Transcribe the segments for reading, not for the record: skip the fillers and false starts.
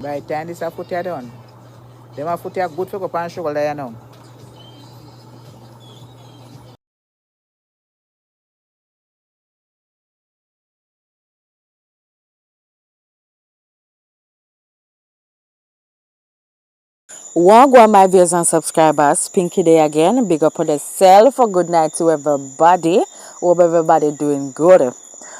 By the time this a foot here done, them a foot here good for go pan shoulder, you know. Wagwan, my viewers and subscribers, Pinky Day again. Big up on yourself. A good night to everybody. Hope everybody doing good.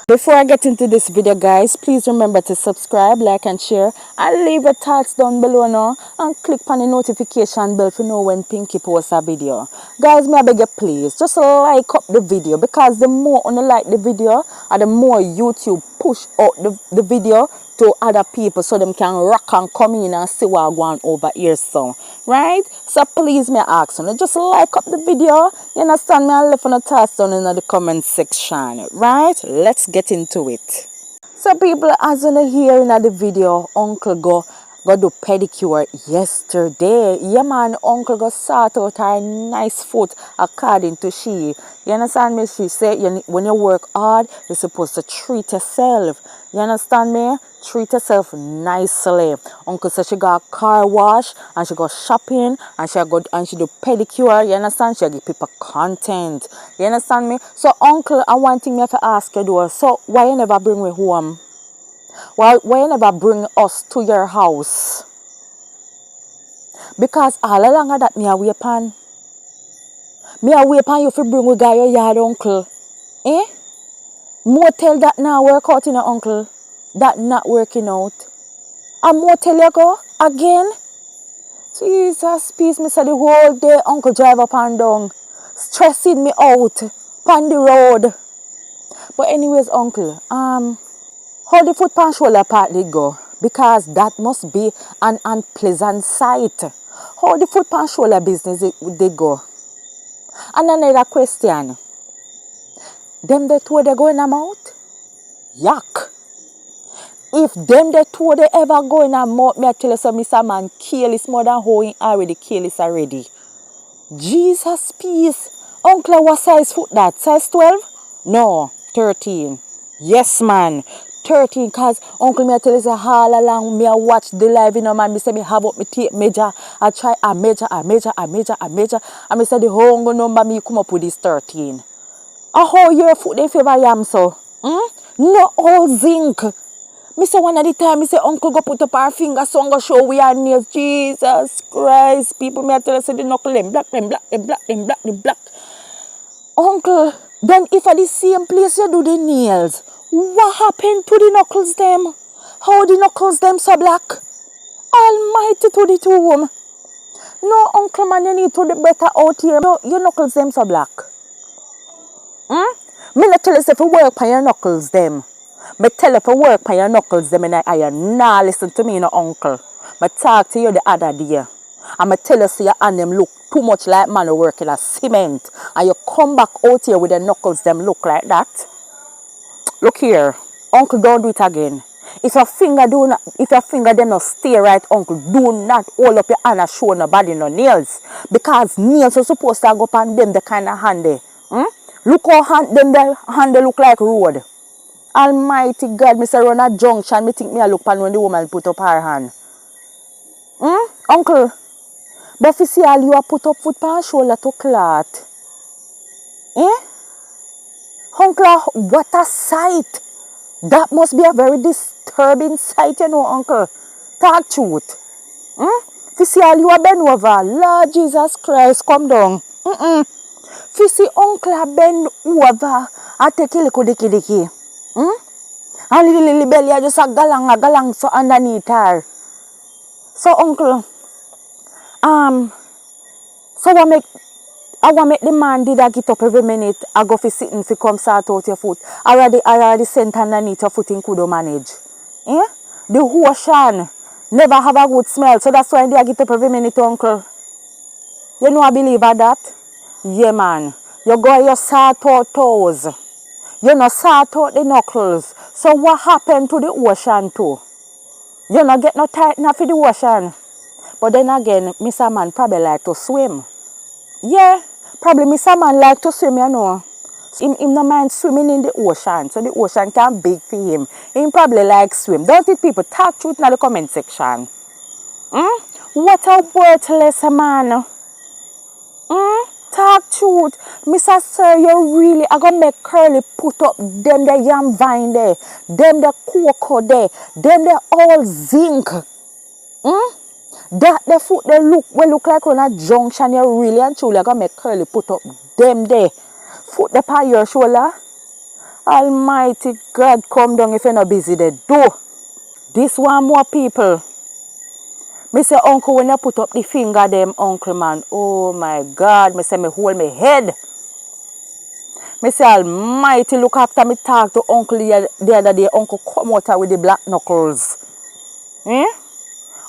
Before I get into this video, guys, please remember to subscribe, like and share, and leave your thoughts down below now, and click on the notification bell to know when Pinky posts a video. Guys, may I beg you please, just like up the video, because the more you like the video, and the more YouTube push out the video to other people so them can rock and come in and see what I want over here, so right. So please, me ask you, just like up the video, you understand me, and left on the thoughts down in the comment section, right? Let's get into it. So people, as you hear in the video, uncle go do pedicure yesterday. Yeah man, uncle go sort out her nice foot according to she. You understand me? She said when you work hard, you're supposed to treat yourself. You understand me? Treat yourself nicely. Uncle said she got a car wash and she go shopping and she do pedicure. You understand? She give people content. You understand me? So uncle, I one thing me have to ask you though. So why you never bring me home? Why you never bring us to your house? Because all along that me a wait pan. Me a wait pan you fi bring we guy your yard, uncle. Eh? Motel that now work out in a uncle. That not working out. A motel you go again? Jesus, peace, me say the whole day uncle drive up and down. Stressing me out. On the road. But anyways, uncle, how the foot pan shoulder part did go? Because that must be an unpleasant sight. How the foot pan shoulder business did go? And another question. Them the two they go in a mouth? Yuck. If them the two they ever go in a mouth, me I tell you so, Mr. Man, kill is more than how he already kill is already. Jesus, peace. Uncle, what size foot that? Size 12? No, 13. Yes, man. 13, cause uncle me I tell you say all along me I watch the live, you know, man. Me say me have up me tape measure. I try a measure. And me say the whole number me come up with this 13. How your foot they favor yam so? No all zinc. Me say one of the time me say uncle go put up our finger so go show we are nails. Jesus Christ. People me I tell you say the knuckle them black. Uncle, then if at the same place you do the nails, what happened to the knuckles them? How the knuckles them so black? Almighty to the tomb. No, uncle man, you need to do better out here. No, your knuckles them so black. Me not tell you if you work on your knuckles them. Me tell you if you work on your knuckles them and I nah listen to me, no uncle. Me talk to you the other day. And me tell you see your hand them look too much like man who work in a cement. And you come back out here with the knuckles them look like that. Look here, uncle, don't do it again. If your finger them not stay right, uncle, do not hold up your hand and show nobody no nails. Because nails are supposed to go up on them the kind of hand they. Look how the hand they look like road. Almighty God, me say run a junction, me think me a look pan when the woman put up her hand. Uncle, but if you see all you a put up foot pan shoulder to clot. Uncle, what a sight. That must be a very disturbing sight, you know, uncle. Talk truth. If you see all you a bend over, Lord Jesus Christ, come down. If you see uncle a bend over, I take a little diki. And little belly just a galang so underneath her. So uncle, so I want make the man did I get up every minute. I go for sitting for come start out your foot. Already sent underneath your foot in could manage. The ocean never have a good smell. So that's why they get up every minute, uncle. You know I believe at that? Yeah man. You go your sort out toes. You know sort out the knuckles. So what happened to the ocean too? You not get no tight enough for the ocean. But then again, Mr. Man probably like to swim. Yeah, probably Mr. Man like to swim, you know. Him no mind swimming in the ocean, so the ocean can big for him. Him probably like swim. Don't it people talk truth in the comment section? What a worthless man. Talk truth. Mr. Sir, you really are gonna make Curly put up them the yam vine there, them the cocoa there, them the all zinc. That the food they look like on a junction, you really and truly are gonna make Curly put up them there. Foot the on your shoulder. Almighty God, come down if you're not busy there. Do. This one more people. Me say, uncle, when you put up the finger, them uncle, man. Oh, my God. Me say, me hold my head. Me say, almighty, look after me talk to uncle the other day. Uncle come out with the black knuckles.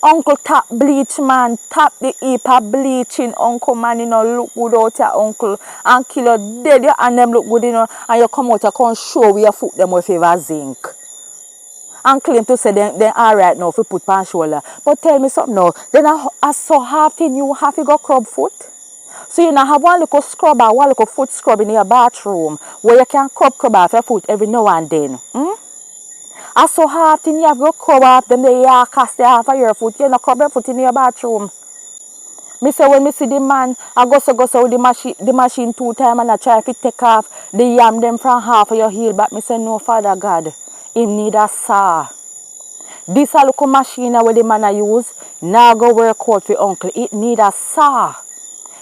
Uncle tap bleach, man. Tap the heap of bleaching. Uncle, man, you know, look good out here, uncle. And kill your dead, and them look good, you know. And you come out and come show where you foot them with favor zinc. And claim to say they all right now if you put on shoulder. But tell me something now. Then I saw half thing you have to go scrub foot. So you now have one little scrub or one little foot scrub in your bathroom where you can scrub off your foot every now and then. I saw half thing you have to go scrub off them they cast the half of your foot. You know scrub your foot in your bathroom. Me say when me see the man, I go so with the machine 2 times and I try to take off the yam them from half of your heel. But me say no, Father God. Him need a saw. This a little machine where the man a use. Now go work out for uncle. It need a saw.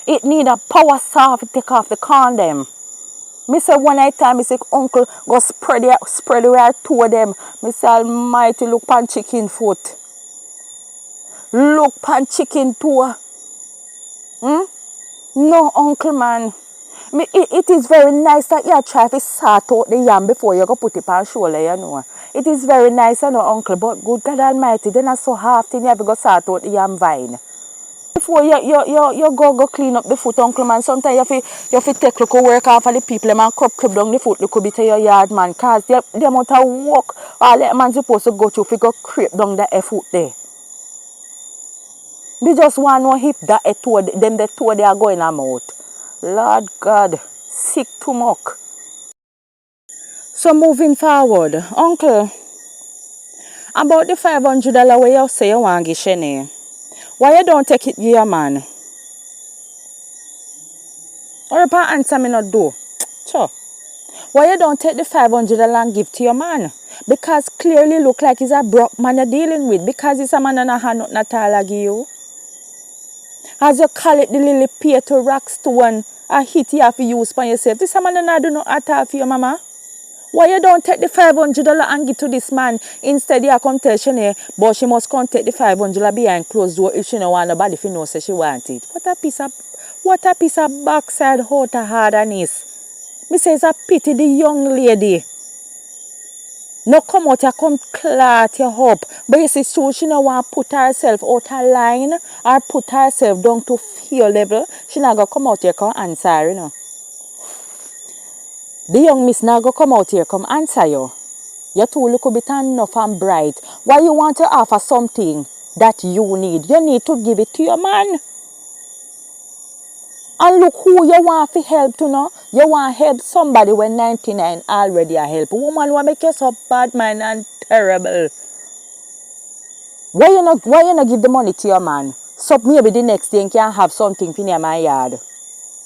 It need a power saw to take off the condom. Me say one night time, me say uncle go spread where 2 of them. Me say almighty look pan chicken foot. Look pan chicken toe. No uncle man. It is very nice that you try to sort out the yam before you go put it on shoulder, you know. It is very nice, you know, uncle, but good God Almighty, then I saw half thing you have to go sort out the yam vine. Before you go clean up the foot, uncle, man, sometimes you have to take look work off of the people, man, crop down the foot, look a bit of your yard, man, because the amount of work all that man supposed to go through if you go creep down the foot there. They just want no hip that a toe, them the toe they are going out. Lord God, sick to muck. So moving forward, uncle, about the $500 where you say you want to give Shani, why you don't take it to your man? Or if I answer me not do, sure. Why you don't take the $500 and give to your man? Because clearly look like he's a broke man you're dealing with. Because he's a man and a hand not Natala give you. As you call it the little pay to rock stone, a hit you have to use for yourself. This man and do not at all for your mama. Why you don't take the $500 and give to this man? Instead you come tell Shanae, but she must come take the $500 behind closed door if she don't want nobody if you know say she want it. What a piece of backside out of hardness. Me say it's a pity the young lady. No come out here, come clot you up. But you see, so she don't want to put herself out her line or put herself down to fear level. She not going to come out here come answer, you know. The young miss not going to come out here come answer you. You two look a bit enough and bright. Why you want to offer something that you need? You need to give it to your man. And look who you want to help to know. You want to help somebody when 99 already a help. Woman want to make you so bad man and terrible. Why you not give the money to your man? So maybe the next day you can have something in my yard.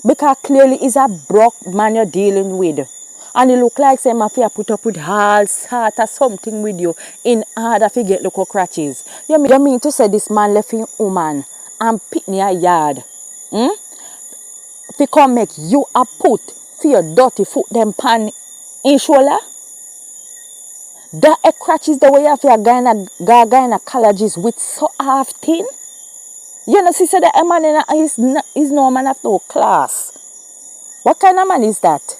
Because clearly it's a broke man you're dealing with. And it look like say mafia put up with all sort of something with you in order to get local crutches. You mean to say this man left him woman and pick in your yard? If come make you a put for your dirty foot them pan in shoulder? That a crutches the way you have your gynecologists with so often? You know, see, so that a man is no man of no class. What kind of man is that?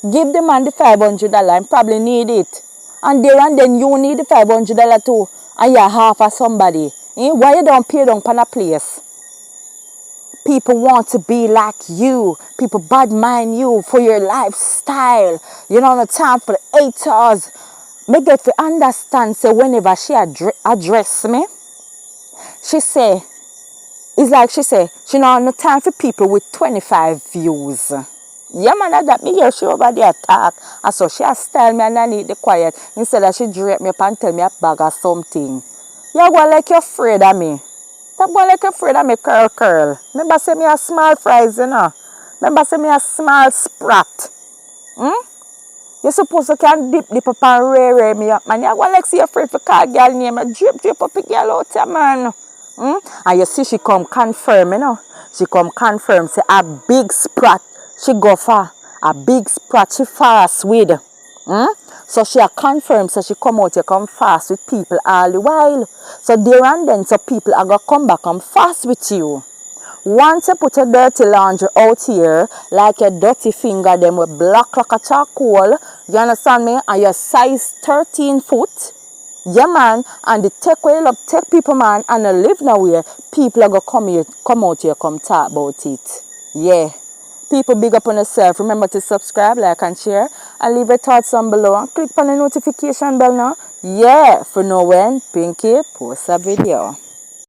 Give the man the $500 and probably need it. And there and then you need the $500 too. And you're half of somebody. Why you don't pay down on a place? People want to be like you. People bad mind you for your lifestyle. You don't have time for the 8 hours. Me get to understand, so whenever she address me, she say, it's like she say, she don't have no time for people with 25 views. Yeah, man, that me hear she over there talk. And so she a style me and I need the quiet. Instead of she drape me up and tell me a bag or something. You go like you're afraid of me. That go like you're afraid of me, curl. Remember say me a small fries, you know. Remember say me a small sprat. Hmm? You supposed to can dip up and ray me up, man. You go like see afraid for call girl name. A drip up a girl out here, man. Hmm? And you see she come confirm, you know. She come confirm, say a big sprat she go for. A big sprat she fast with. Hmm? So she a confirm, so she come out here come fast with people all the while. So there and then, so people are going to come back and fast with you. Once you put your dirty laundry out here, like your dirty finger, them with black like a charcoal, you understand me? And your size 13 foot, yeah man, and the take way up, take people man, and you live nowhere, people are going to come out here, come talk about it. Yeah. People big up on yourself. Remember to subscribe, like and share, and leave your thoughts down below and click on the notification bell now. Yeah, for know when Pinky posts a video.